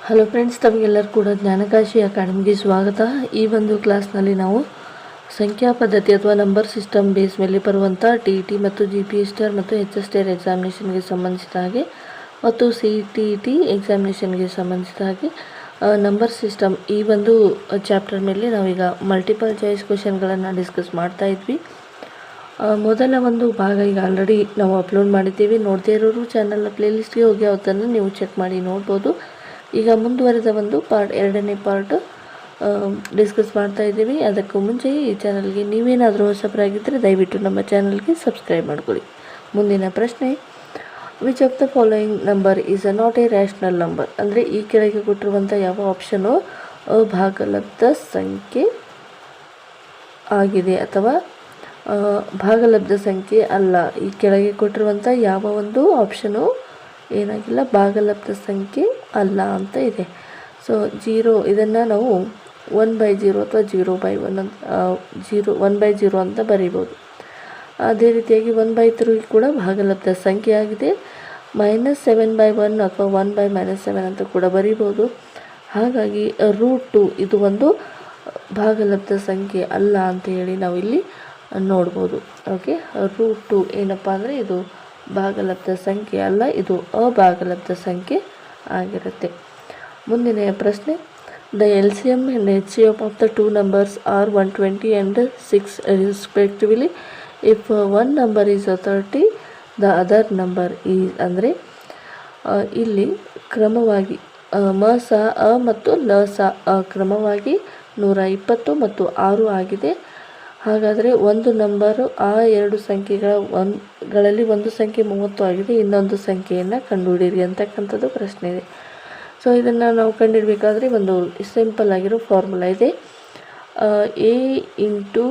Hello friends, ತಮಗೆಲ್ಲರೂ ಕೂಡ ಜ್ಞಾನಕಾಶಿ ಅಕಾಡೆಮಿಗೆ ಸ್ವಾಗತ. ಈ ಒಂದು ಕ್ಲಾಸ್ನಲ್ಲಿ ನಾವು ಸಂಖ್ಯಾ ಪದ್ಧತಿ ಅಥವಾ ನಂಬರ್ ಸಿಸ್ಟಮ್ ಬೇಸ್ ಮೇಲೆ ಬರುವಂಥ TET ಮತ್ತು GPSTR ಮತ್ತು HSTR ಎಕ್ಸಾಮಿನೇಷನ್ಗೆ ಸಂಬಂಧಿಸಿದ ಹಾಗೆ ಮತ್ತು CTET ಎಕ್ಸಾಮಿನೇಷನ್ಗೆ ಸಂಬಂಧಿಸಿದ ಹಾಗೆ ನಂಬರ್ ಸಿಸ್ಟಮ್ ಈ ಒಂದು ಚಾಪ್ಟರ್ ಮೇಲೆ ನಾವೀಗ ಮಲ್ಟಿಪಲ್ ಚಾಯ್ಸ್ ಕ್ವೆಶನ್ಗಳನ್ನು ಡಿಸ್ಕಸ್ ಮಾಡ್ತಾ ಇದ್ವಿ. ಮೊದಲ ಒಂದು ಭಾಗ ಈಗ ಆಲ್ರೆಡಿ ನಾವು ಅಪ್ಲೋಡ್ ಮಾಡಿದ್ದೀವಿ. ನೋಡದೇ ಇರೋರು ಚಾನಲ್ನ ಪ್ಲೇಲಿಸ್ಟ್ಗೆ ಹೋಗಿ ಅವತ್ತನ್ನು ನೀವು ಚೆಕ್ ಮಾಡಿ ನೋಡ್ಬೋದು. ಈಗ ಮುಂದುವರೆದ ಒಂದು ಎರಡನೇ ಪಾರ್ಟ್ ಡಿಸ್ಕಸ್ ಮಾಡ್ತಾ ಇದ್ದೀವಿ. ಅದಕ್ಕೂ ಮುಂಚೆ ಈ ಚಾನಲ್ಗೆ ನೀವೇನಾದರೂ ಹೊಸಬರಾಗಿದ್ದರೆ ದಯವಿಟ್ಟು ನಮ್ಮ ಚಾನಲ್ಗೆ ಸಬ್ಸ್ಕ್ರೈಬ್ ಮಾಡ್ಕೊಳ್ಳಿ. ಮುಂದಿನ ಪ್ರಶ್ನೆ, which of the following number is not A rational number? ಅಂದರೆ ಈ ಕೆಳಗೆ ಕೊಟ್ಟಿರುವಂಥ ಯಾವ ಆಪ್ಷನು ಭಾಗಲಬ್ಧ ಸಂಖ್ಯೆ ಆಗಿದೆ ಅಥವಾ ಭಾಗಲಬ್ಧ ಸಂಖ್ಯೆ ಅಲ್ಲ. ಈ ಕೆಳಗೆ ಕೊಟ್ಟಿರುವಂಥ ಯಾವ ಒಂದು ಆಪ್ಷನು ಏನಾಗಿಲ್ಲ, ಭಾಗಲಬ್ಧ ಸಂಖ್ಯೆ ಅಲ್ಲ ಅಂತ ಇದೆ. ಸೊ 0 ಇದನ್ನು ನಾವು 1/0 ಅಥವಾ 0/1 ಅಂತ 1/0 ಅಂತ ಬರೀಬೋದು. ಅದೇ ರೀತಿಯಾಗಿ 1/3 ಕೂಡ ಭಾಗಲಬ್ಧ ಸಂಖ್ಯೆ ಆಗಿದೆ. -7/1 ಅಥವಾ 1/-7 ಅಂತ ಕೂಡ ಬರೀಬೋದು. ಹಾಗಾಗಿ √2 ಇದು ಒಂದು ಭಾಗಲಬ್ಧ ಸಂಖ್ಯೆ ಅಲ್ಲ ಅಂತ ಹೇಳಿ ನಾವು ಇಲ್ಲಿ ನೋಡ್ಬೋದು. ಓಕೆ, √2 ಏನಪ್ಪ ಅಂದರೆ ಇದು ಭಾಗಲಬ್ಧ ಸಂಖ್ಯೆ ಅಲ್ಲ, ಇದು ಅಭಾಗಲಬ್ಧ ಸಂಖ್ಯೆ ಆಗಿರುತ್ತೆ. ಮುಂದಿನ ಪ್ರಶ್ನೆ, the LCM and HCF of the 2 numbers are 120 and 6 respectively. If one number is 30, the other number is. ಅಂದರೆ ಇಲ್ಲಿ ಕ್ರಮವಾಗಿ ಸ ಅ ಮತ್ತು ಲ ಸ ಕ್ರಮವಾಗಿ 120 ಮತ್ತು 6 ಆಗಿದೆ. ಹಾಗಾದರೆ ಒಂದು ನಂಬರು ಆ ಎರಡು ಸಂಖ್ಯೆಗಳಲ್ಲಿ ಒಂದು ಸಂಖ್ಯೆ 30 ಆಗಿದೆ, ಇನ್ನೊಂದು ಸಂಖ್ಯೆಯನ್ನು ಕಂಡುಹಿಡಿಯಿರಿ ಅಂತಕ್ಕಂಥದ್ದು ಪ್ರಶ್ನೆ ಇದೆ. ಸೊ ಇದನ್ನು ನಾವು ಕಂಡುಹಿಡಬೇಕಾದ್ರೆ ಒಂದು ಸಿಂಪಲ್ ಆಗಿರೋ ಫಾರ್ಮುಲಾ ಇದೆ. A into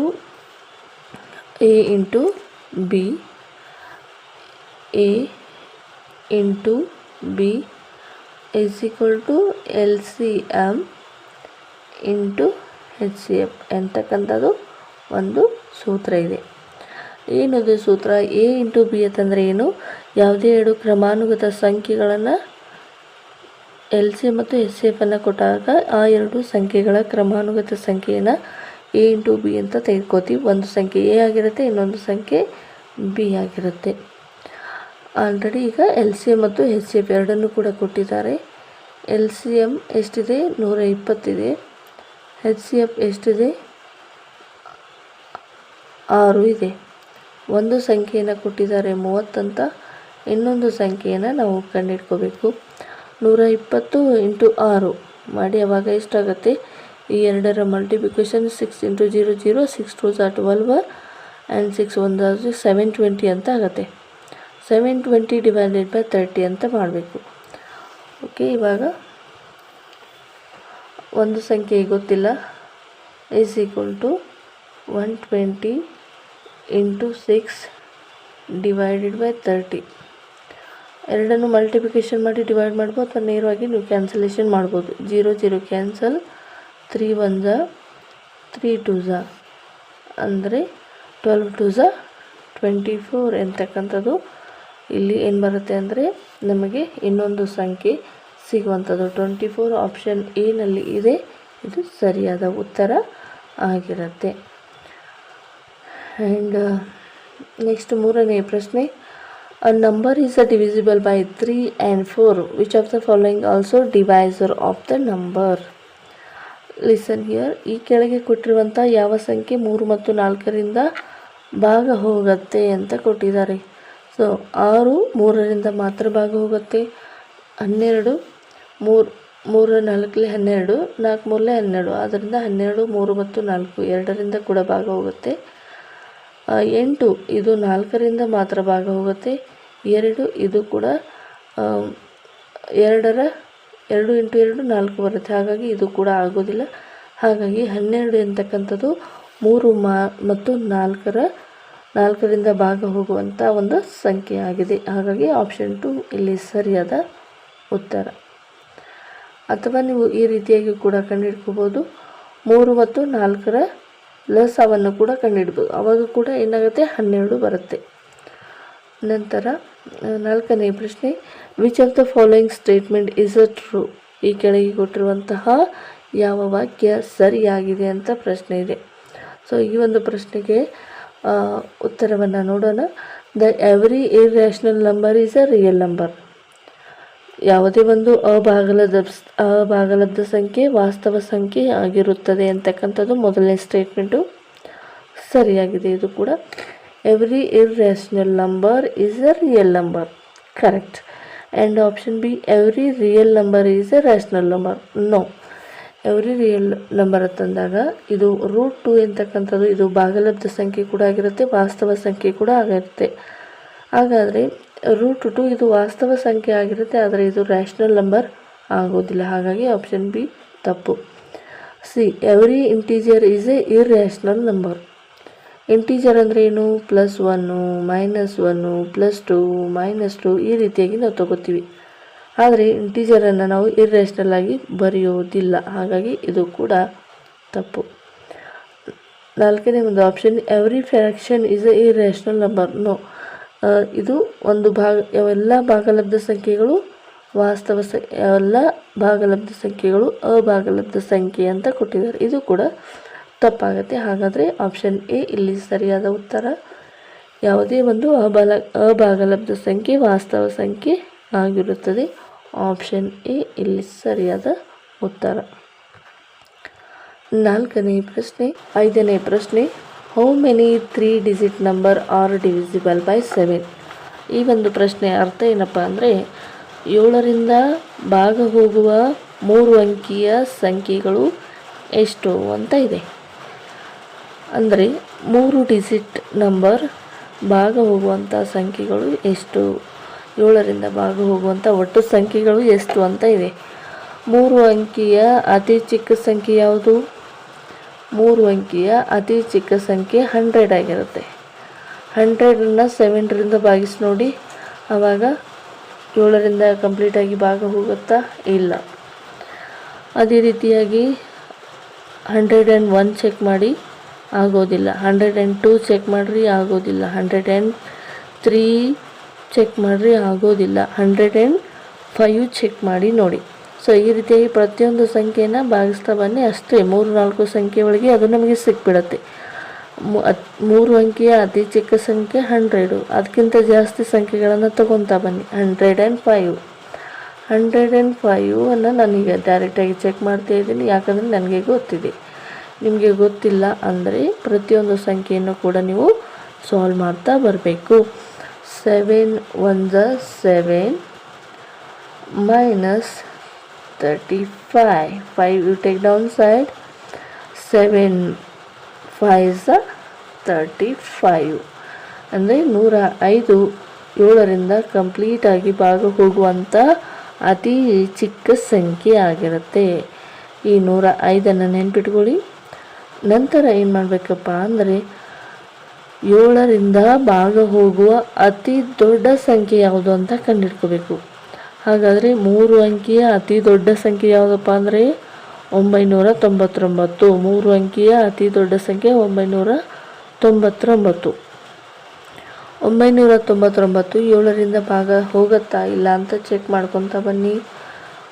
B is equal to LCM into HCF ಅಂತಕ್ಕಂಥದ್ದು ಒಂದು ಸೂತ್ರ ಇದೆ. ಏನದು ಸೂತ್ರ? A ಇಂಟು B ಅಂತಂದರೆ ಏನು? ಯಾವುದೇ ಎರಡು ಕ್ರಮಾನುಗತ ಸಂಖ್ಯೆಗಳನ್ನು LCM ಮತ್ತು HCF ಅನ್ನು ಕೊಟ್ಟಾಗ ಆ ಎರಡು ಸಂಖ್ಯೆಗಳ ಕ್ರಮಾನುಗತ ಸಂಖ್ಯೆಯನ್ನು A ಇಂಟು B ಅಂತ ತೆಗೆದುಕೋತೀವಿ. ಒಂದು ಸಂಖ್ಯೆ A ಆಗಿರುತ್ತೆ, ಇನ್ನೊಂದು ಸಂಖ್ಯೆ B ಆಗಿರುತ್ತೆ. ಆಲ್ರೆಡಿ ಈಗ LCM ಮತ್ತು HCF ಎರಡನ್ನೂ ಕೂಡ ಕೊಟ್ಟಿದ್ದಾರೆ. LCM ಎಷ್ಟಿದೆ? 120 ಇದೆ. HCF ಎಷ್ಟಿದೆ? 6 ಇದೆ. ಒಂದು ಸಂಖ್ಯೆಯನ್ನು ಕೊಟ್ಟಿದ್ದಾರೆ 30 ಅಂತ, ಇನ್ನೊಂದು ಸಂಖ್ಯೆಯನ್ನು ನಾವು ಕಂಡುಹಿಡ್ಕೋಬೇಕು. 120 ಇಂಟು 6 ಮಾಡಿ, ಆವಾಗ ಎಷ್ಟಾಗುತ್ತೆ? ಈ ಎರಡರ ಮಲ್ಟಿಪ್ಲಿಕೇಶನ್ 6 ಇಂಟು 0 0, 6 2 12 ಆ್ಯಂಡ್ 6 1 720 ಅಂತ ಆಗುತ್ತೆ. 720 ಡಿವೈಡೆಡ್ ಬೈ 30 ಅಂತ ಮಾಡಬೇಕು. ಓಕೆ, ಇವಾಗ ಒಂದು ಸಂಖ್ಯೆ ಗೊತ್ತಿಲ್ಲ, is equal to 120 into 6 divided by 30. ಎರಡನ್ನು ಮಲ್ಟಿಪ್ಲಿಕೇಶನ್ ಮಾಡಿ ಡಿವೈಡ್ ಮಾಡ್ಬೋದು ಅಥವಾ ನೇರವಾಗಿ ನೀವು ಕ್ಯಾನ್ಸಲೇಷನ್ ಮಾಡ್ಬೋದು. 0 0 ಕ್ಯಾನ್ಸಲ್, 3 1 3 2 ಅಂದರೆ 12 2 24 ಎಂತಕ್ಕಂಥದ್ದು ಇಲ್ಲಿ ಏನು ಬರುತ್ತೆ ಅಂದರೆ ನಮಗೆ ಇನ್ನೊಂದು ಸಂಖ್ಯೆ ಸಿಗುವಂಥದ್ದು 24 ಆಪ್ಷನ್ ಎನಲ್ಲಿ ಇದೆ. ಇದು ಸರಿಯಾದ ಉತ್ತರ ಆಗಿರುತ್ತೆ. ಆ್ಯಂಡ್ ನೆಕ್ಸ್ಟ್ ಮೂರನೇ ಪ್ರಶ್ನೆ, ಅ number is divisible by 3 and 4. Which of the following also divisor of the number? Listen here. ಈ ಕೆಳಗೆ ಕೊಟ್ಟಿರುವಂಥ ಯಾವ ಸಂಖ್ಯೆ 3 ಮತ್ತು 4ರಿಂದ ಭಾಗ ಹೋಗುತ್ತೆ ಅಂತ ಕೊಟ್ಟಿದ್ದಾರೆ. ಸೊ 6 3ರಿಂದ ಮಾತ್ರ ಭಾಗ ಹೋಗುತ್ತೆ. 12 3 4 12, 4 3 12, ಆದ್ದರಿಂದ 12 3 ಮತ್ತು 4 ಎರಡರಿಂದ ಕೂಡ ಭಾಗ ಹೋಗುತ್ತೆ. 8 ಇದು 4ರಿಂದ ಮಾತ್ರ ಭಾಗ ಹೋಗುತ್ತೆ. 2 ಇದು ಕೂಡ 2 ಇಂಟು 2 4 ಬರುತ್ತೆ, ಹಾಗಾಗಿ ಇದು ಕೂಡ ಆಗೋದಿಲ್ಲ. ಹಾಗಾಗಿ 12 ಎಂತಕ್ಕಂಥದ್ದು 3 ಮತ್ತು 4ರಿಂದ ಭಾಗ ಹೋಗುವಂಥ ಒಂದು ಸಂಖ್ಯೆ ಆಗಿದೆ. ಹಾಗಾಗಿ ಆಪ್ಷನ್ 2 ಇಲ್ಲಿ ಸರಿಯಾದ ಉತ್ತರ. ಅಥವಾ ನೀವು ಈ ರೀತಿಯಾಗಿ ಕೂಡ ಕಂಡುಹಿಡ್ಕೋಬೋದು, 3 ಮತ್ತು 4ರ ಲಸವನ್ನು ಕೂಡ ಕಂಡುಹಿಡ್ಬೋದು. ಆವಾಗ ಕೂಡ ಏನಾಗುತ್ತೆ? 12 ಬರುತ್ತೆ. ನಂತರ ನಾಲ್ಕನೇ ಪ್ರಶ್ನೆ, which of the following statement is a true? ಈ ಕೆಳಗೆ ಕೊಟ್ಟಿರುವಂತಹ ಯಾವ ವಾಕ್ಯ ಸರಿಯಾಗಿದೆ ಅಂತ ಪ್ರಶ್ನೆ ಇದೆ. ಸೊ ಈ ಒಂದು ಪ್ರಶ್ನೆಗೆ ಉತ್ತರವನ್ನು ನೋಡೋಣ. The every irrational number is a real number. ಯಾವುದೇ ಒಂದು ಅಭಾಗಲಬ್ಧ ಸಂಖ್ಯೆ ವಾಸ್ತವ ಸಂಖ್ಯೆ ಆಗಿರುತ್ತದೆ ಅಂತಕ್ಕಂಥದ್ದು ಮೊದಲನೇ ಸ್ಟೇಟ್ಮೆಂಟು ಸರಿಯಾಗಿದೆ. ಇದು ಕೂಡ every irrational number is a real number, correct. And option B, every real number is a rational number. No, every real number ಅಂತಂದಾಗ ಇದು √2 ಅಂತಕ್ಕಂಥದ್ದು ಇದು ಭಾಗಲಬ್ಧ ಸಂಖ್ಯೆ ಕೂಡ ಆಗಿರುತ್ತೆ, ವಾಸ್ತವ ಸಂಖ್ಯೆ ಕೂಡ ಆಗಿರುತ್ತೆ. ಹಾಗಾದರೆ √2 ಇದು ವಾಸ್ತವ ಸಂಖ್ಯೆ ಆಗಿರುತ್ತೆ, ಆದರೆ ಇದು ರ್ಯಾಷನಲ್ ನಂಬರ್ ಆಗೋದಿಲ್ಲ. ಹಾಗಾಗಿ ಆಪ್ಷನ್ ಬಿ ತಪ್ಪು. C, every integer is a irrational number. Integer ಅಂದರೆ ಏನು? +1, -1, +2, -2 ಈ ರೀತಿಯಾಗಿ ನಾವು ತಗೋತೀವಿ. ಆದರೆ ಇಂಟೀಜರನ್ನು ನಾವು ಇರ್ಯಾಷನಲ್ ಆಗಿ ಬರೆಯೋದಿಲ್ಲ. ಹಾಗಾಗಿ ಇದು ಕೂಡ ತಪ್ಪು. ನಾಲ್ಕನೇ ಒಂದು option, every fraction is a irrational number. No, ಇದು ಒಂದು ಎಲ್ಲ ಭಾಗಲಬ್ಧ ಸಂಖ್ಯೆಗಳು ವಾಸ್ತವ ಎಲ್ಲ ಭಾಗಲಬ್ಧ ಸಂಖ್ಯೆಗಳು ಅಭಾಗಲಬ್ಧ ಸಂಖ್ಯೆ ಅಂತ ಕೊಟ್ಟಿದ್ದಾರೆ. ಇದು ಕೂಡ ತಪ್ಪಾಗುತ್ತೆ. ಹಾಗಾದರೆ ಆಪ್ಷನ್ ಎ ಇಲ್ಲಿ ಸರಿಯಾದ ಉತ್ತರ. ಯಾವುದೇ ಒಂದು ಅಭಾಗಲಬ್ಧ ಸಂಖ್ಯೆ ವಾಸ್ತವ ಸಂಖ್ಯೆ ಆಗಿರುತ್ತದೆ. ಆಪ್ಷನ್ ಎ ಇಲ್ಲಿ ಸರಿಯಾದ ಉತ್ತರ. ಐದನೇ ಪ್ರಶ್ನೆ, how many 3 digit number are divisible by 7? ಈ ಒಂದು ಪ್ರಶ್ನೆ ಅರ್ಥ ಏನಪ್ಪ ಅಂದರೆ 7ರಿಂದ ಭಾಗ ಹೋಗುವ 3 ಅಂಕಿಯ ಸಂಖ್ಯೆಗಳು ಎಷ್ಟು ಅಂತ ಇದೆ. ಅಂದರೆ 3 ಡಿಜಿಟ್ ನಂಬರ್ ಭಾಗ ಹೋಗುವಂಥ ಸಂಖ್ಯೆಗಳು ಎಷ್ಟು, 7ರಿಂದ ಭಾಗ ಹೋಗುವಂಥ ಒಟ್ಟು ಸಂಖ್ಯೆಗಳು ಎಷ್ಟು ಅಂತ ಇದೆ. 3 ಅಂಕಿಯ ಅತಿ ಚಿಕ್ಕ ಸಂಖ್ಯೆ ಯಾವುದು? 3 ಅಂಕಿಯ ಅತಿ ಚಿಕ್ಕ ಸಂಖ್ಯೆ 100 ಆಗಿರುತ್ತೆ. 100ನ್ನು 7ರಿಂದ ಭಾಗಿಸಿ ನೋಡಿ, ಆವಾಗ 7ರಿಂದ ಕಂಪ್ಲೀಟಾಗಿ ಭಾಗ ಹೋಗುತ್ತಾ? ಇಲ್ಲ. ಅದೇ ರೀತಿಯಾಗಿ 101 ಚೆಕ್ ಮಾಡಿ, ಆಗೋದಿಲ್ಲ. 102 ಚೆಕ್ ಮಾಡಿರಿ, ಆಗೋದಿಲ್ಲ. 103 ಚೆಕ್ ಮಾಡಿರಿ, ಆಗೋದಿಲ್ಲ. 105 ಚೆಕ್ ಮಾಡಿ ನೋಡಿ. ಸೊ ಈ ರೀತಿಯಾಗಿ ಪ್ರತಿಯೊಂದು ಸಂಖ್ಯೆಯನ್ನು ಭಾಗಿಸ್ತಾ ಬನ್ನಿ. ಅಷ್ಟೇ 3-4 ಸಂಖ್ಯೆ ಒಳಗೆ ಅದು ನಮಗೆ ಸಿಕ್ಬಿಡತ್ತೆ. 3 ಅಂಕಿಯ ಅತಿ ಚಿಕ್ಕ ಸಂಖ್ಯೆ 100, ಅದಕ್ಕಿಂತ ಜಾಸ್ತಿ ಸಂಖ್ಯೆಗಳನ್ನು ತಗೊತಾ ಬನ್ನಿ. 105 105 ನಾನೀಗ ಡೈರೆಕ್ಟಾಗಿ ಚೆಕ್ ಮಾಡ್ತಾ ಇದ್ದೀನಿ, ಯಾಕಂದರೆ ನನಗೆ ಗೊತ್ತಿದೆ. ನಿಮಗೆ ಗೊತ್ತಿಲ್ಲ ಅಂದರೆ ಪ್ರತಿಯೊಂದು ಸಂಖ್ಯೆಯನ್ನು ಕೂಡ ನೀವು ಸಾಲ್ವ್ ಮಾಡ್ತಾ ಬರಬೇಕು. 7 1 7 -35 5 you take down side, 7 5 35 ಅಂದರೆ 105 7ರಿಂದ ಕಂಪ್ಲೀಟಾಗಿ ಭಾಗ ಹೋಗುವಂಥ ಅತಿ ಚಿಕ್ಕ ಸಂಖ್ಯೆ ಆಗಿರುತ್ತೆ. ಈ 105 ನೆನ್ಪಿಟ್ಕೊಳ್ಳಿ. ನಂತರ ಏನು ಮಾಡಬೇಕಪ್ಪ ಅಂದರೆ 7ರಿಂದ ಭಾಗ ಹೋಗುವ ಅತಿ ದೊಡ್ಡ ಸಂಖ್ಯೆ ಯಾವುದು ಅಂತ ಕಂಡುಹಿಡ್ಕೋಬೇಕು. ಹಾಗಾದರೆ 3 ಅಂಕಿಯ ಅತಿ ದೊಡ್ಡ ಸಂಖ್ಯೆ ಯಾವುದಪ್ಪ ಅಂದರೆ 999. 3 ಅಂಕಿಯ ಅತಿ ದೊಡ್ಡ ಸಂಖ್ಯೆ 999. 999 7ರಿಂದ ಭಾಗ ಹೋಗುತ್ತಾ ಇಲ್ಲ ಅಂತ ಚೆಕ್ ಮಾಡ್ಕೊತಾ ಬನ್ನಿ.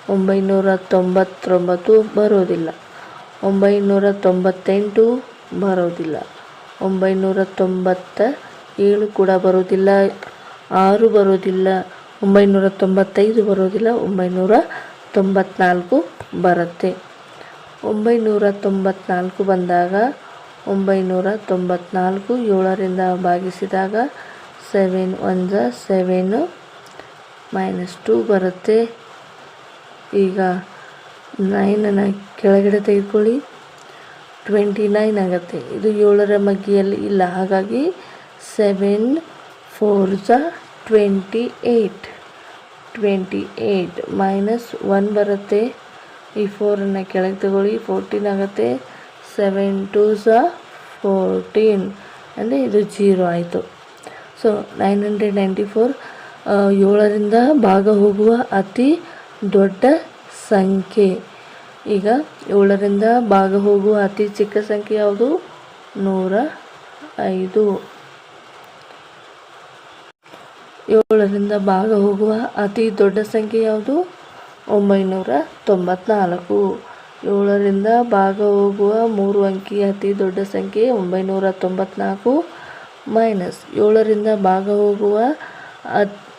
999 ಬರೋದಿಲ್ಲ. 998 ಬರೋದಿಲ್ಲ. 997 ಕೂಡ ಬರೋದಿಲ್ಲ. 6 ಬರೋದಿಲ್ಲ. 995 ಬರೋದಿಲ್ಲ. 994 ಬರುತ್ತೆ. 994 ಬಂದಾಗ 994 7ರಿಂದ ಭಾಗಿಸಿದಾಗ 7 1 7 -2 ಬರುತ್ತೆ. ಈಗ 9 ಕೆಳಗಡೆ ತೆಗೆದುಕೊಳ್ಳಿ, 29 ಆಗುತ್ತೆ. ಇದು 7ರ ಮಗ್ಗಿಯಲ್ಲಿ ಇಲ್ಲ, ಹಾಗಾಗಿ 7 4 28 28 -1 ಬರುತ್ತೆ. ಈ 4ನ್ನು ಕೆಳಗೆ ತಗೊಳ್ಳಿ, 14 ಆಗುತ್ತೆ. 7 2 14 ಅಂದರೆ ಇದು 0 ಆಯಿತು. ಸೊ 994 7ರಿಂದ ಭಾಗ ಹೋಗುವ ಅತಿ ದೊಡ್ಡ ಸಂಖ್ಯೆ. ಈಗ 7ರಿಂದ ಭಾಗ ಹೋಗುವ ಅತಿ ಚಿಕ್ಕ ಸಂಖ್ಯೆ ಯಾವುದು? 105. 7ರಿಂದ ಭಾಗ ಹೋಗುವ ಅತಿ ದೊಡ್ಡ ಸಂಖ್ಯೆ ಯಾವುದು? 994. 7ರಿಂದ ಭಾಗ ಹೋಗುವ 3 ಅಂಕಿಯ ಅತಿ ದೊಡ್ಡ ಸಂಖ್ಯೆ 994 ಮೈನಸ್ 7ರಿಂದ ಭಾಗ ಹೋಗುವ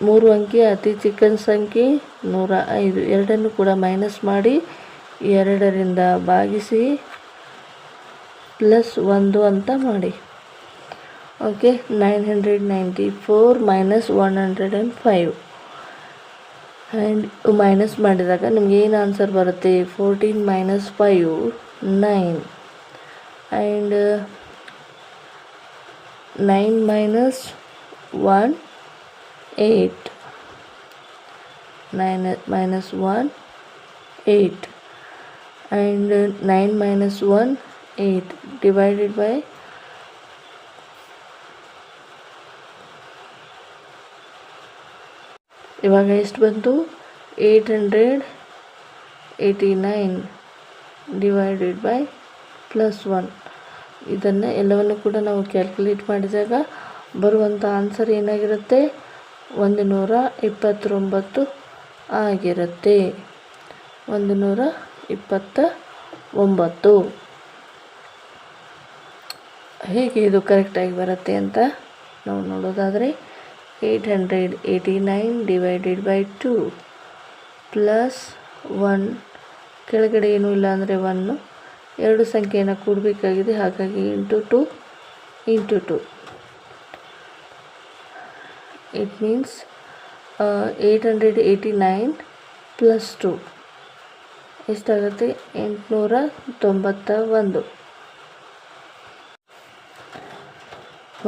3 ಅಂಕಿಯ ಅತಿ ಚಿಕ್ಕ ಸಂಖ್ಯೆ 105. ಎರಡನ್ನು ಕೂಡ ಮೈನಸ್ ಮಾಡಿ 2ರಿಂದ ಭಾಗಿಸಿ +1 ಅಂತ ಮಾಡಿ. ಓಕೆ, 994 ಮೈನಸ್ 105 ಆ್ಯಂಡ್ ಮೈನಸ್ ಮಾಡಿದಾಗ ನಿಮ್ಗೆ ಏನು ಆನ್ಸರ್ ಬರುತ್ತೆ? 14 minus 5 9 and 9 minus 1 8 9 minus 1 8 and 9 minus 1 8 divided by ಇವಾಗ ಎಷ್ಟು ಬಂತು? 889 ಡಿವೈಡೆಡ್ ಬೈ +1. ಇದನ್ನು ಎಲ್ಲವನ್ನು ಕೂಡ ನಾವು ಕ್ಯಾಲ್ಕುಲೇಟ್ ಮಾಡಿದಾಗ ಬರುವಂಥ ಆನ್ಸರ್ ಏನಾಗಿರುತ್ತೆ? 129 ಆಗಿರುತ್ತೆ. 129. ಹೇಗೆ ಇದು ಕರೆಕ್ಟಾಗಿ ಬರುತ್ತೆ ಅಂತ ನಾವು ನೋಡೋದಾದರೆ 889 ಡಿವೈಡೆಡ್ ಬೈ 2 +1. ಕೆಳಗಡೆ ಏನೂ ಇಲ್ಲ ಅಂದರೆ 1. ಎರಡು ಸಂಖ್ಯೆಯನ್ನು ಕೂಡಬೇಕಾಗಿದೆ, ಹಾಗಾಗಿ ಇಂಟು 2 ಇಟ್ ಮೀನ್ಸ್ 889 +2 ಎಷ್ಟಾಗುತ್ತೆ? 891.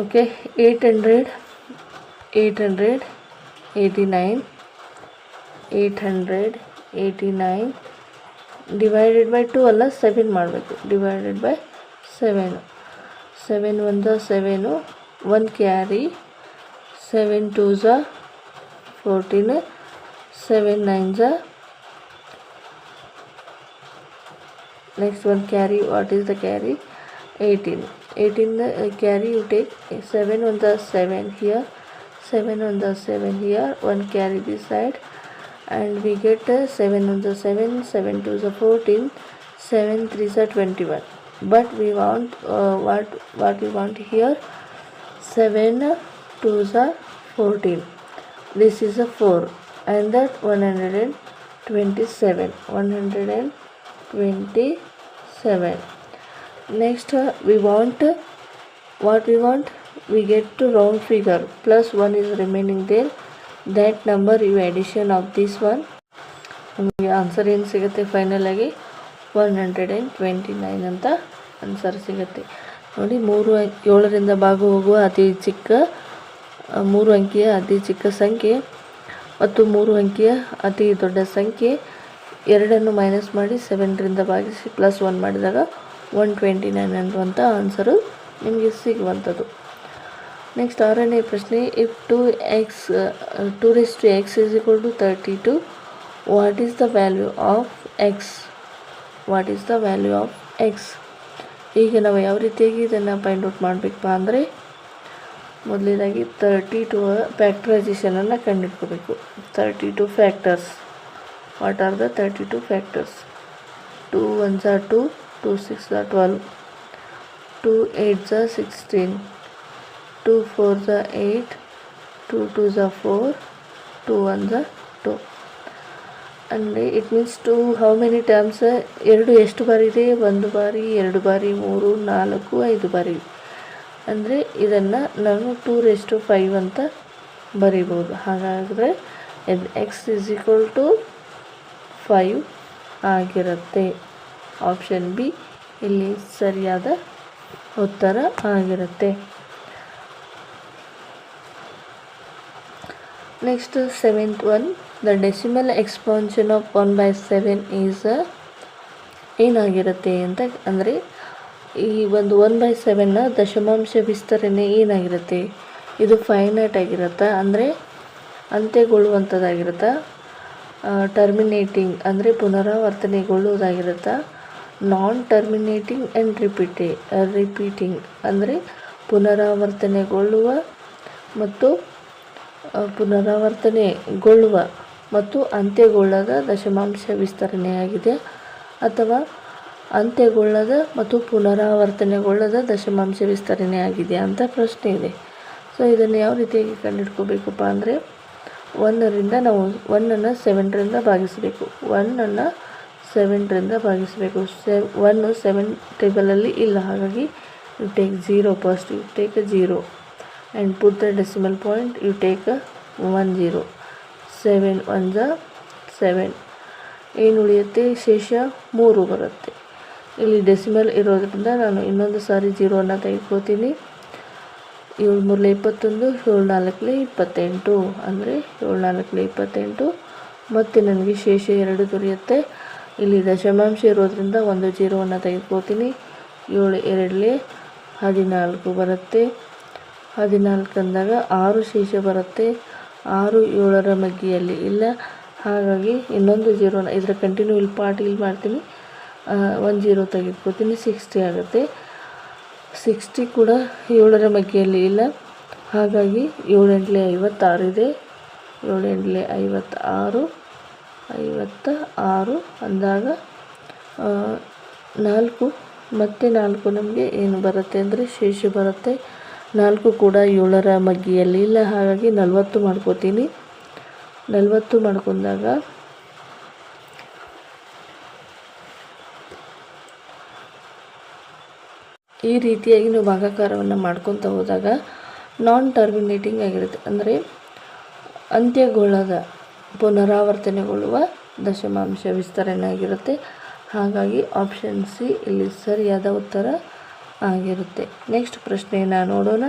ಓಕೆ, 889 ಡಿವೈಡೆಡ್ ಬೈ 2 ಅಲ್ಲ 7 ಮಾಡಬೇಕು. Divided by 7 7 1 7 1 carry 7 2 14 7 9 next one carry. What is the carry? 18 the carry you take 7 on the 7 here, 7 on the 7 here, 1 carry this side and we get 7 on the 7 7 2 the 14 7 3 the 21. But we want what we want here? 7 2 the 14. This is a 4 and that 127. Next we want what we want? We get to round figure, +1 is remaining there. That number you addition of this one, ನಮಗೆ answer ಏನು ಸಿಗುತ್ತೆ? Final ಆಗಿ 129 ಅಂತ answer ಸಿಗುತ್ತೆ. ನೋಡಿ, 7ರಿಂದ ಭಾಗ ಹೋಗುವ ಅತಿ ಚಿಕ್ಕ 3 ಅಂಕಿಯ ಅತಿ ಚಿಕ್ಕ ಸಂಖ್ಯೆ ಮತ್ತು 3 ಅಂಕಿಯ ಅತಿ ದೊಡ್ಡ ಸಂಖ್ಯೆ ಎರಡನ್ನು ಮೈನಸ್ ಮಾಡಿ 7ರಿಂದ ಭಾಗಿಸಿ +1 ಮಾಡಿದಾಗ 129 ಅನ್ನುವಂಥ ಆನ್ಸರು ನಿಮಗೆ ಸಿಗುವಂಥದ್ದು. ನೆಕ್ಸ್ಟ್ 6ನೇ ಪ್ರಶ್ನೆ, if 2x is equal to 32, what is the value of x? ಈಗ ನಾವು ಯಾವ ರೀತಿಯಾಗಿ ಇದನ್ನು ಫೈಂಡ್ ಔಟ್ ಮಾಡಬೇಕಪ್ಪ ಅಂದರೆ, ಮೊದಲನೇದಾಗಿ 32 ಫ್ಯಾಕ್ಟರೈಸೇಷನನ್ನು ಕಂಡುಹಿಡ್ಕೋಬೇಕು. 32 factors. What are the 32 factors? 2 1s are 2, 2 6s are 12, 2 8s are 16, 2 4s are 8, 2 2s are 4, 2 1s are 2. and it means 2 how many times? 2 ಎಷ್ಟು ಬಾರಿ ಇದೆ? 1 ಬಾರಿ, 2 ಬಾರಿ, 3 4 5 ಬಾರಿ. ಅಂದರೆ ಇದನ್ನು ನಾನು 2⁵ ಅಂತ ಬರೀಬೋದು. ಹಾಗಾದರೆ x is equal to 5 ಆಗಿರುತ್ತೆ. ಆಪ್ಷನ್ ಬಿ ಇಲ್ಲಿ ಸರಿಯಾದ ಉತ್ತರ ಆಗಿರುತ್ತೆ. Next 7th one, the decimal expansion of 1/7 is ಏನಾಗಿರುತ್ತೆ ಅಂತ ಅಂದರೆ, ಈ ಒಂದು 1/7ನ ದಶಮಾಂಶ ವಿಸ್ತರಣೆ ಏನಾಗಿರುತ್ತೆ? ಇದು ಫೈನೈಟ್ ಆಗಿರುತ್ತಾ ಅಂದರೆ ಅಂತ್ಯಗೊಳ್ಳುವಂಥದ್ದಾಗಿರುತ್ತಾ? ಟರ್ಮಿನೇಟಿಂಗ್ ಅಂದರೆ ಪುನರಾವರ್ತನೆಗೊಳ್ಳುವುದಾಗಿರುತ್ತಾ? ನಾನ್ ಟರ್ಮಿನೇಟಿಂಗ್ ಆ್ಯಂಡ್ ರಿಪೀಟಿಂಗ್ ಅಂದರೆ ಪುನರಾವರ್ತನೆಗೊಳ್ಳುವ ಮತ್ತು ಪುನರಾವರ್ತನೆಗೊಳ್ಳುವ ಮತ್ತು ಅಂತ್ಯಗೊಳ್ಳದ ದಶಮಾಂಶ ವಿಸ್ತರಣೆಯಾಗಿದೆ, ಅಥವಾ ಅಂತ್ಯಗೊಳ್ಳದ ಮತ್ತು ಪುನರಾವರ್ತನೆಗೊಳ್ಳದ ದಶಮಾಂಶ ವಿಸ್ತರಣೆಯಾಗಿದೆ ಅಂತ ಪ್ರಶ್ನೆ ಇದೆ. ಸೊ ಇದನ್ನು ಯಾವ ರೀತಿಯಾಗಿ ಕಂಡುಹಿಡ್ಕೋಬೇಕಪ್ಪ ಅಂದರೆ, 1ರಿಂದ ನಾವು 1ಅನ್ನು 7ರಿಂದ ಭಾಗಿಸಬೇಕು. 1ಅನ್ನು 7ರಿಂದ ಭಾಗಿಸಬೇಕು. 1 7 ಟೇಬಲಲ್ಲಿ ಇಲ್ಲ, ಹಾಗಾಗಿ you take 0 first. You take 0 and put the decimal point. You take 1 0. 7 1 7. ಏನು ಉಳಿಯುತ್ತೆ? ಶೇಷ 3 ಬರುತ್ತೆ. ಇಲ್ಲಿ ಡೆಸಿಮಲ್ ಇರೋದ್ರಿಂದ ನಾನು ಇನ್ನೊಂದು ಸಾರಿ 0ಅನ್ನು ತೆಗೆದುಕೋತೀನಿ. 7 3 21, 7 4 28, ಅಂದರೆ 7 4 28. ಮತ್ತು ನನಗೆ ಶೇಷ 2 ದೊರೆಯುತ್ತೆ. ಇಲ್ಲಿ ದಶಮಾಂಶ ಇರೋದ್ರಿಂದ ಒಂದು 0ಅನ್ನು ತೆಗೆದುಕೋತೀನಿ. 7 2 14 ಬರುತ್ತೆ. 14 ಅಂದಾಗ 6 ಶೇಷ ಬರುತ್ತೆ. 6 7ರ ಮಗ್ಗಿಯಲ್ಲಿ ಇಲ್ಲ, ಹಾಗಾಗಿ ಇನ್ನೊಂದು 0ನ ಇದರ ಕಂಟಿನ್ಯೂ ಇಲ್ಲಿ ಪಾರ್ಟ್ ಇಲ್ಲಿ ಮಾಡ್ತೀನಿ. 1 0 ತೆಗೆದುಕೋತೀನಿ. 60 ಆಗುತ್ತೆ. 60 ಕೂಡ 7ರ ಮಗ್ಗಿಯಲ್ಲಿ ಇಲ್ಲ, ಹಾಗಾಗಿ 7 8 56 ಇದೆ. 7 8 56 56 ಅಂದಾಗ 4 ಮತ್ತು 4 ನಮಗೆ ಏನು ಬರುತ್ತೆ ಅಂದರೆ ಶೇಷ ಬರುತ್ತೆ. 4 ಕೂಡ 7ರ ಮಗ್ಗಿಯಲ್ಲಿ ಇಲ್ಲ, ಹಾಗಾಗಿ 40 ಮಾಡ್ಕೋತೀನಿ. 40 ಮಾಡ್ಕೊಂಡಾಗ ಈ ರೀತಿಯಾಗಿ ನೀವು ಭಾಗಾಕಾರವನ್ನು ಮಾಡ್ಕೊತ ಹೋದಾಗ ನಾನ್ ಟರ್ಮಿನೇಟಿಂಗ್ ಆಗಿರುತ್ತೆ, ಅಂದರೆ ಅಂತ್ಯಗೊಳ್ಳದ ಪುನರಾವರ್ತನೆಗೊಳ್ಳುವ ದಶಮಾಂಶ ವಿಸ್ತರಣೆ ಆಗಿರುತ್ತೆ. ಹಾಗಾಗಿ ಆಪ್ಷನ್ ಸಿ ಇಲ್ಲಿ ಸರಿಯಾದ ಉತ್ತರ ಆಗಿರುತ್ತೆ. ನೆಕ್ಸ್ಟ್ ಪ್ರಶ್ನೆಯನ್ನು ನೋಡೋಣ.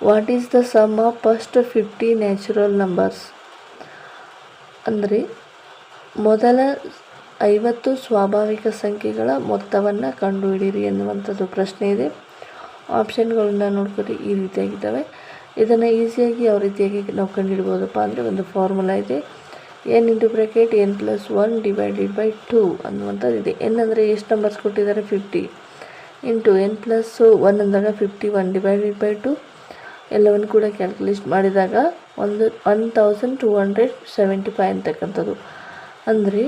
What is the sum of first 50 natural numbers? ಅಂದರೆ ಮೊದಲ 50 ಸ್ವಾಭಾವಿಕ ಸಂಖ್ಯೆಗಳ ಮೊತ್ತವನ್ನು ಕಂಡುಹಿಡಿಯಿರಿ ಎನ್ನುವಂಥದ್ದು ಪ್ರಶ್ನೆ ಇದೆ. ಆಪ್ಷನ್ಗಳನ್ನ ನೋಡ್ಕೊರಿ, ಈ ರೀತಿಯಾಗಿದ್ದಾವೆ. ಇದನ್ನು ಈಸಿಯಾಗಿ ಯಾವ ರೀತಿಯಾಗಿ ನಾವು ಕಂಡುಹಿಡ್ಬೋದಪ್ಪ ಅಂದರೆ, ಒಂದು ಫಾರ್ಮುಲಾ ಇದೆ. n × n+1 ಡಿವೈಡೆಡ್ ಬೈ 2 ಅನ್ನುವಂಥದ್ದು ಇದೆ. n ಅಂದರೆ ಎಷ್ಟು ನಂಬರ್ಸ್ ಕೊಟ್ಟಿದ್ದಾರೆ? 50 ಇಂಟು n+1 ಅಂದಾಗ 51 ಡಿವೈಡೆಡ್ ಬೈ 2. ಎಲ್ಲವನ್ನು ಕೂಡ ಕ್ಯಾಲ್ಕುಲೇಟ್ ಮಾಡಿದಾಗ 1275 ಅಂತಕ್ಕಂಥದ್ದು. ಅಂದರೆ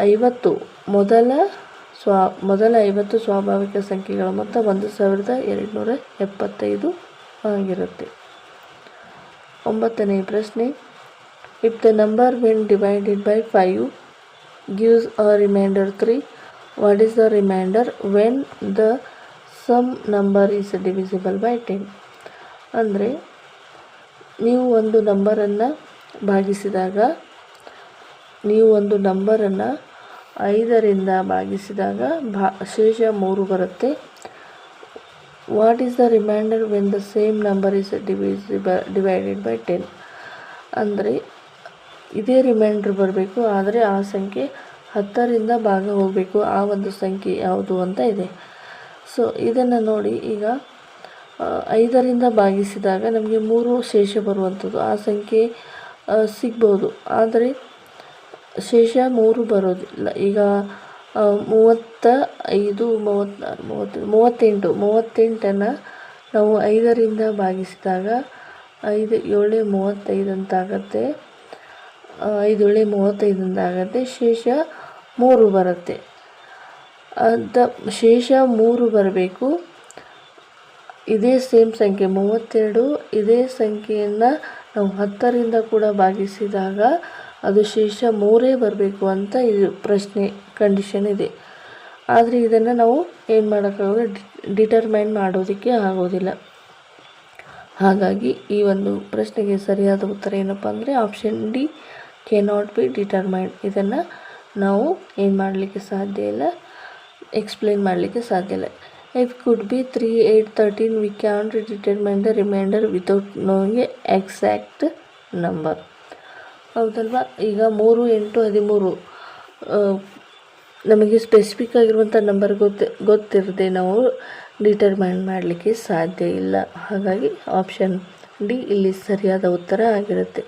50 ಮೊದಲ 50 ಸ್ವಾಭಾವಿಕ ಸಂಖ್ಯೆಗಳ ಮೊತ್ತ 1275 ಆಗಿರುತ್ತೆ. 9ನೇ ಪ್ರಶ್ನೆ. If the number when divided by 5 gives a remainder 3, what is the remainder when the sum number is divisible by 10? ಅಂದರೆ ನೀವು ಒಂದು ನಂಬರನ್ನು ಭಾಗಿಸಿದಾಗ, ನೀವು ಒಂದು ನಂಬರನ್ನು 5ರಿಂದ ಭಾಗಿಸಿದಾಗ ಶೇಷ 3 ಬರುತ್ತೆ. What is the reminder when the same number is divided by 10? ಅಂದರೆ ಇದೇ ರಿಮೈಂಡರ್ ಬರಬೇಕು, ಆದರೆ ಆ ಸಂಖ್ಯೆ 10ರಿಂದ ಭಾಗ ಹೋಗಬೇಕು. ಆ ಒಂದು ಸಂಖ್ಯೆ ಯಾವುದು ಅಂತ ಇದೆ. ಸೊ ಇದನ್ನು ನೋಡಿ, ಈಗ 5ರಿಂದ ಭಾಗಿಸಿದಾಗ ನಮಗೆ 3 ಶೇಷ ಬರುವಂಥದ್ದು, ಆ ಸಂಖ್ಯೆ ಸಿಗ್ಬೋದು, ಆದರೆ ಶೇಷ 3 ಬರೋದಿಲ್ಲ. ಈಗ 35 36 38 ನಾವು 5ರಿಂದ ಭಾಗಿಸಿದಾಗ 5 7 35 ಅಂತಾಗತ್ತೆ. 5 7 35 ಅಂತಾಗತ್ತೆ. ಶೇಷ 3 ಬರುತ್ತೆ. ಶೇಷ 3 ಬರಬೇಕು. ಇದೇ ಸೇಮ್ ಸಂಖ್ಯೆ 32, ಇದೇ ಸಂಖ್ಯೆಯನ್ನು ನಾವು 10ರಿಂದ ಕೂಡ ಭಾಗಿಸಿದಾಗ ಅದು ಶೇಷ 3 ಬರಬೇಕು ಅಂತ ಇದು ಪ್ರಶ್ನೆ ಕಂಡೀಷನ್ ಇದೆ. ಆದರೆ ಇದನ್ನು ನಾವು ಏನು ಮಾಡೋಕ್ಕಾಗೋಲ್ಲ, ಡಿಟರ್ಮೈನ್ ಮಾಡೋದಕ್ಕೆ ಆಗೋದಿಲ್ಲ. ಹಾಗಾಗಿ ಈ ಒಂದು ಪ್ರಶ್ನೆಗೆ ಸರಿಯಾದ ಉತ್ತರ ಏನಪ್ಪ ಅಂದರೆ option D, cannot be determined. ಇದನ್ನು ನಾವು ಏನು ಮಾಡಲಿಕ್ಕೆ ಸಾಧ್ಯ ಇಲ್ಲ, ಎಕ್ಸ್ಪ್ಲೇನ್ ಮಾಡಲಿಕ್ಕೆ ಸಾಧ್ಯ ಇಲ್ಲ. If could be 3 8 13 we can determine the reminder without knowing A exact number. ಹೌದಲ್ವಾ? ಈಗ 3 8 13 ನಮಗೆ ಸ್ಪೆಸಿಫಿಕ್ ಆಗಿರುವಂಥ ನಂಬರ್ ಗೊತ್ತಿರದೆ ನಾವು ಡಿಟರ್ಮೈನ್ ಮಾಡಲಿಕ್ಕೆ ಸಾಧ್ಯ ಇಲ್ಲ. ಹಾಗಾಗಿ ಆಪ್ಷನ್ ಡಿ ಇಲ್ಲಿ ಸರಿಯಾದ ಉತ್ತರ ಆಗಿರುತ್ತೆ.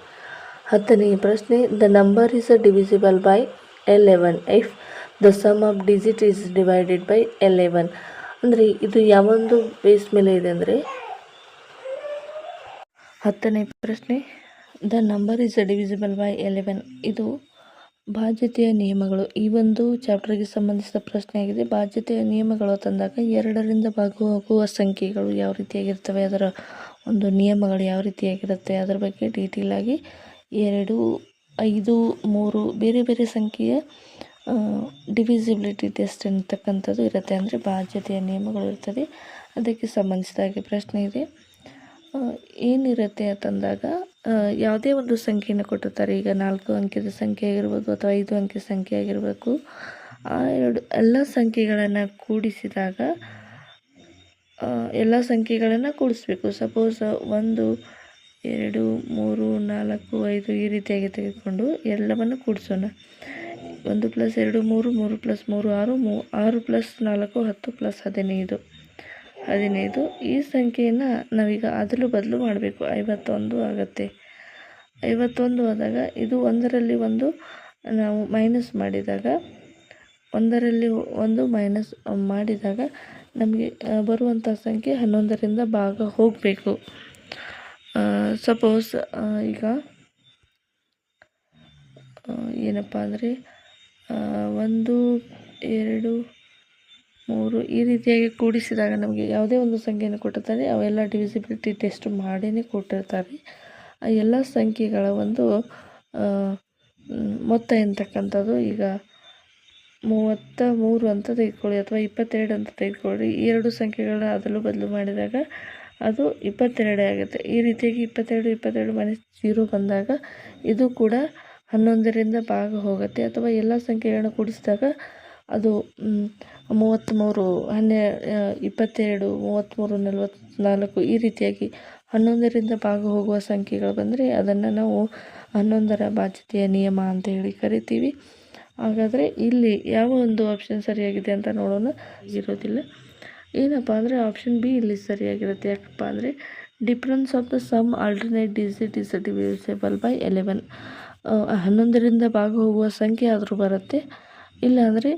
10ನೇ ಪ್ರಶ್ನೆ. The number is divisible by 11 if the sum of digit is divided by 11. ಅಂದರೆ ಇದು ಯಾವೊಂದು ಬೇಸ್ ಮೇಲೆ ಇದೆ ಅಂದರೆ, 10ನೇ ಪ್ರಶ್ನೆ. The number is divisible by 11. ಇದು ಬಾಧ್ಯತೆಯ ನಿಯಮಗಳು. ಈ ಒಂದು ಚಾಪ್ಟರ್ಗೆ ಸಂಬಂಧಿಸಿದ ಪ್ರಶ್ನೆ ಆಗಿದೆ. ಬಾಧ್ಯತೆಯ ನಿಯಮಗಳು ತಂದಾಗ 2ರಿಂದ ಭಾಗವಾಗುವ ಸಂಖ್ಯೆಗಳು ಯಾವ ರೀತಿಯಾಗಿರ್ತವೆ, ಅದರ ಒಂದು ನಿಯಮಗಳು ಯಾವ ರೀತಿಯಾಗಿರುತ್ತೆ, ಅದರ ಬಗ್ಗೆ ಡೀಟೇಲ್ ಆಗಿ 2, 5, 3 ಬೇರೆ ಬೇರೆ ಸಂಖ್ಯೆಯ ಡಿವಿಸಿಬಿಲಿಟಿ ಟೆಸ್ಟ್ ಅಂತಕ್ಕಂಥದ್ದು ಇರುತ್ತೆ. ಅಂದರೆ ಬಾಧ್ಯತೆಯ ನಿಯಮಗಳು ಇರ್ತದೆ. ಅದಕ್ಕೆ ಸಂಬಂಧಿಸಿದ ಹಾಗೆ ಪ್ರಶ್ನೆ ಇದೆ. ಏನಿರುತ್ತೆ ಅಂತಂದಾಗ ಯಾವುದೇ ಒಂದು ಸಂಖ್ಯೆಯನ್ನು ಕೊಟ್ಟಿರ್ತಾರೆ. ಈಗ 4 ಅಂಕೆದ ಸಂಖ್ಯೆ ಆಗಿರ್ಬೋದು ಅಥವಾ 5 ಅಂಕೆ ಸಂಖ್ಯೆ ಆಗಿರಬೇಕು. ಆ ಎಲ್ಲ ಸಂಖ್ಯೆಗಳನ್ನು ಕೂಡಿಸಿದಾಗ ಎಲ್ಲ ಸಂಖ್ಯೆಗಳನ್ನು ಕೂಡಿಸ್ಬೇಕು. ಸಪೋಸ್ 1, 2, 3, 4, 5 ಈ ರೀತಿಯಾಗಿ ತೆಗೆದುಕೊಂಡು ಎಲ್ಲವನ್ನು ಕೂಡಿಸೋಣ. 1 + 2 3, 3 + 3 6, 6 + 4 10 + 15. ಈ ಸಂಖ್ಯೆಯನ್ನು ನಾವೀಗ ಅದಲು ಬದಲು ಮಾಡಬೇಕು. 51 ಆಗುತ್ತೆ. 51 ಆದಾಗ ಇದು 1ರಲ್ಲಿ 1 ನಾವು ಮೈನಸ್ ಮಾಡಿದಾಗ 1ರಲ್ಲಿ 1 ಮೈನಸ್ ಮಾಡಿದಾಗ ನಮಗೆ ಬರುವಂಥ ಸಂಖ್ಯೆ 11ರಿಂದ ಭಾಗ ಹೋಗಬೇಕು. ಸಪೋಸ್ ಈಗ ಏನಪ್ಪ ಅಂದರೆ 1, 2, 3 ಈ ರೀತಿಯಾಗಿ ಕೂಡಿಸಿದಾಗ ನಮಗೆ ಯಾವುದೇ ಒಂದು ಸಂಖ್ಯೆಯನ್ನು ಕೊಟ್ಟಿರ್ತಾರೆ. ಅವೆಲ್ಲ ಡಿವಿಸಿಬಿಲಿಟಿ ಟೆಸ್ಟ್ ಮಾಡಿಯೇ ಕೊಟ್ಟಿರ್ತಾರೆ. ಆ ಎಲ್ಲ ಸಂಖ್ಯೆಗಳ ಒಂದು ಮೊತ್ತ ಎಂತಕ್ಕಂಥದ್ದು ಈಗ 33 ಅಂತ ತೆಗೆದುಕೊಳ್ಳಿ ಅಥವಾ 22 ಅಂತ ತೆಗೆದುಕೊಳ್ಳಿ. ಈ 2 ಸಂಖ್ಯೆಗಳ ಅದಲು ಬದಲು ಮಾಡಿದಾಗ ಅದು 22 ಆಗುತ್ತೆ. ಈ ರೀತಿಯಾಗಿ 22 -0 ಬಂದಾಗ ಇದು ಕೂಡ 11ರಿಂದ ಭಾಗ ಹೋಗುತ್ತೆ. ಅಥವಾ ಎಲ್ಲ ಸಂಖ್ಯೆಗಳನ್ನು ಕೂಡಿಸಿದಾಗ ಅದು 33, 22, 33, 44 ಈ ರೀತಿಯಾಗಿ 11ರಿಂದ ಭಾಗ ಹೋಗುವ ಸಂಖ್ಯೆಗಳು ಬಂದರೆ ಅದನ್ನು ನಾವು 11ರ ಬಾಧ್ಯತೆಯ ನಿಯಮ ಅಂತ ಹೇಳಿ ಕರಿತೀವಿ. ಹಾಗಾದರೆ ಇಲ್ಲಿ ಯಾವ ಒಂದು ಆಪ್ಷನ್ ಸರಿಯಾಗಿದೆ ಅಂತ ನೋಡೋಣ. ಇರೋದಿಲ್ಲ. ಏನಪ್ಪ ಅಂದರೆ ಆಪ್ಷನ್ ಬಿ ಇಲ್ಲಿ ಸರಿಯಾಗಿರುತ್ತೆ. ಯಾಕಪ್ಪ ಅಂದರೆ difference of the sum alternate digit is divisible by 11. 11ರಿಂದ ಭಾಗ ಹೋಗುವ ಸಂಖ್ಯೆ ಆದರೂ ಬರುತ್ತೆ. ಇಲ್ಲಾಂದರೆ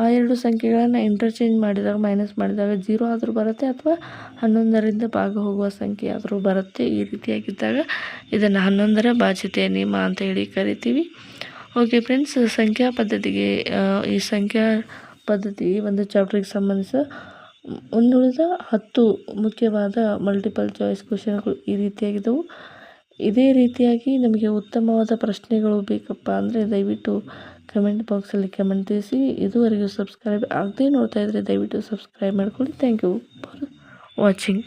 ಆ 2 ಸಂಖ್ಯೆಗಳನ್ನು ಇಂಟರ್ಚೇಂಜ್ ಮಾಡಿದಾಗ ಮೈನಸ್ ಮಾಡಿದಾಗ 0 ಆದರೂ ಬರುತ್ತೆ ಅಥವಾ 11ರಿಂದ ಭಾಗ ಹೋಗುವ ಸಂಖ್ಯೆ ಆದರೂ ಬರುತ್ತೆ. ಈ ರೀತಿಯಾಗಿದ್ದಾಗ ಇದನ್ನು 11ರ ಬಾಧ್ಯತೆಯ ನಿಯಮ ಅಂತ ಹೇಳಿ ಕರಿತೀವಿ. ಓಕೆ ಫ್ರೆಂಡ್ಸ್, ಸಂಖ್ಯಾ ಪದ್ಧತಿಗೆ ಈ ಸಂಖ್ಯಾ ಪದ್ಧತಿ ಒಂದು ಚಾಪ್ಟರ್ಗೆ ಸಂಬಂಧಿಸಿದ ಇನ್ನುಳಿದ 10 ಮುಖ್ಯವಾದ ಮಲ್ಟಿಪಲ್ ಚಾಯ್ಸ್ ಕ್ವೆಶ್ಚನ್ಗಳು ಈ ರೀತಿಯಾಗಿದ್ದವು. ಇದೇ ರೀತಿಯಾಗಿ ನಮಗೆ ಉತ್ತಮವಾದ ಪ್ರಶ್ನೆಗಳು ಬೇಕಪ್ಪ ಅಂದರೆ ದಯವಿಟ್ಟು ಕಮೆಂಟ್ ಬಾಕ್ಸಲ್ಲಿ ಕಮೆಂಟ್ ತಿಳಿಸಿ. ಇದುವರೆಗೂ ಸಬ್ಸ್ಕ್ರೈಬ್ ಆಗದೆ ನೋಡ್ತಾ ಇದ್ದರೆ ದಯವಿಟ್ಟು ಸಬ್ಸ್ಕ್ರೈಬ್ ಮಾಡ್ಕೊಳ್ಳಿ. Thank you for watching.